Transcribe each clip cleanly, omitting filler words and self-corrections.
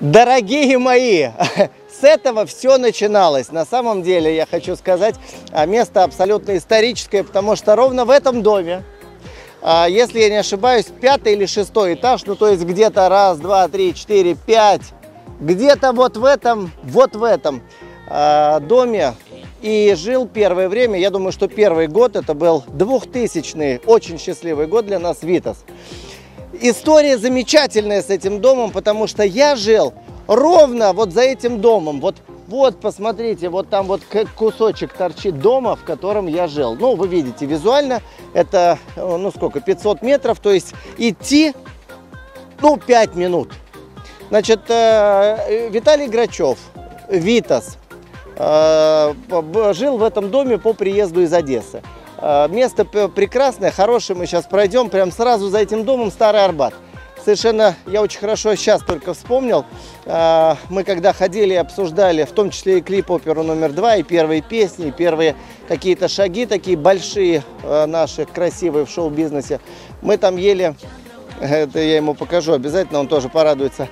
Дорогие мои, с этого все начиналось. На самом деле, я хочу сказать, место абсолютно историческое, потому что ровно в этом доме, если я не ошибаюсь, 5-й или 6-й этаж, ну то есть где-то раз, два, три, четыре, пять, где-то вот в этом доме и жил первое время. Я думаю, что первый год это был 2000-й, очень счастливый год для нас, Витас. История замечательная с этим домом, потому что я жил ровно вот за этим домом. Вот, посмотрите, вот там вот кусочек торчит дома, в котором я жил. Ну, вы видите, визуально это, ну сколько, 500 метров, то есть идти, ну, 5 минут. Значит, Виталий Грачев, Витас, жил в этом доме по приезду из Одессы. Место прекрасное, хорошее, мы сейчас пройдем, прям сразу за этим домом Старый Арбат. Совершенно, я очень хорошо сейчас только вспомнил, мы когда ходили и обсуждали, в том числе и клип «Оперу номер 2», и первые песни, и первые какие-то шаги такие большие наши, красивые в шоу-бизнесе, мы там ели, это я ему покажу обязательно, он тоже порадуется,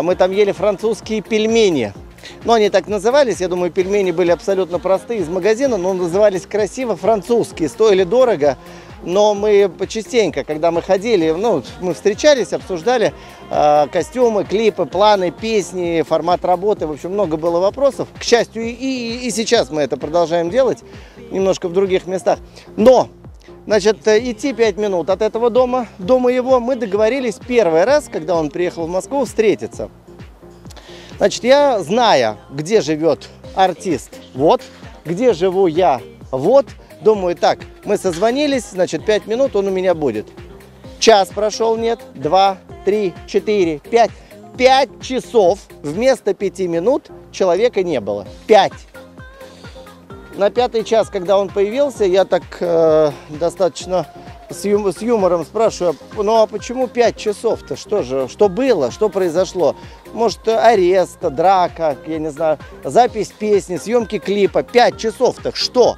мы там ели французские пельмени. Но они так назывались, я думаю, пельмени были абсолютно простые из магазина, но назывались красиво французские, стоили дорого. Но мы частенько, когда мы ходили, ну, мы встречались, обсуждали костюмы, клипы, планы, песни, формат работы. В общем, много было вопросов. К счастью, и сейчас мы это продолжаем делать, немножко в других местах. Но, значит, идти 5 минут от этого дома, до моего, мы договорились первый раз, когда он приехал в Москву, встретиться. Значит, я, зная, где живет артист, вот, где живу я, вот, думаю, так, мы созвонились, значит, 5 минут он у меня будет. Час прошел, нет, 2, 3, 4, 5. 5 часов вместо 5 минут человека не было. 5. На 5-й час, когда он появился, я так достаточно с юмором спрашиваю, ну а почему 5 часов-то? Что было, что произошло? Может, арест, драка, я не знаю, запись песни, съемки клипа. 5 часов-то что?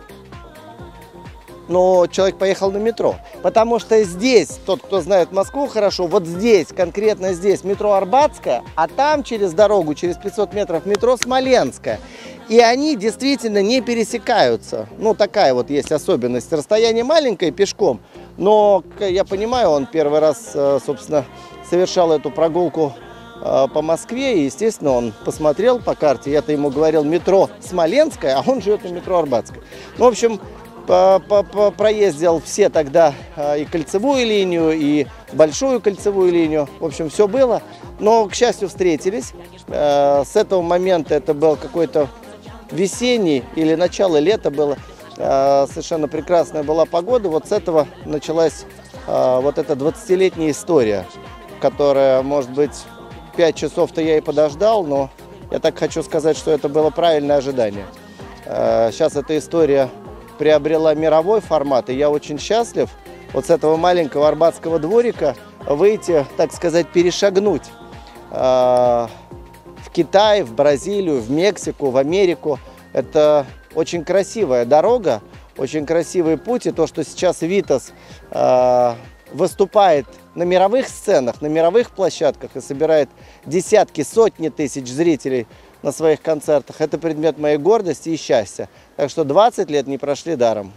Но человек поехал на метро, потому что здесь, тот, кто знает Москву хорошо, вот здесь, конкретно здесь метро Арбатское, а там через дорогу, через 500 метров метро Смоленское. И они действительно не пересекаются. Ну, такая вот есть особенность. Расстояние маленькое пешком, но, я понимаю, он первый раз, собственно, совершал эту прогулку по Москве, и, естественно, он посмотрел по карте, я-то ему говорил метро Смоленское, а он живет на метро Арбатское. Ну, в общем, проездил все тогда и кольцевую линию, и большую кольцевую линию. В общем, все было. Но, к счастью, встретились. С этого момента это был какой-то весенний или начало лета было. Совершенно прекрасная была погода. Вот с этого началась вот эта 20-летняя история, которая, может быть, 5 часов-то я и подождал, но я так хочу сказать, что это было правильное ожидание. Сейчас эта история приобрела мировой формат, и я очень счастлив вот с этого маленького арбатского дворика выйти, так сказать, перешагнуть в Китай, в Бразилию, в Мексику, в Америку. Это очень красивая дорога, очень красивый путь, и то, что сейчас Витас выступает на мировых сценах, на мировых площадках и собирает десятки, сотни тысяч зрителей на своих концертах, это предмет моей гордости и счастья. Так что 20 лет не прошли даром.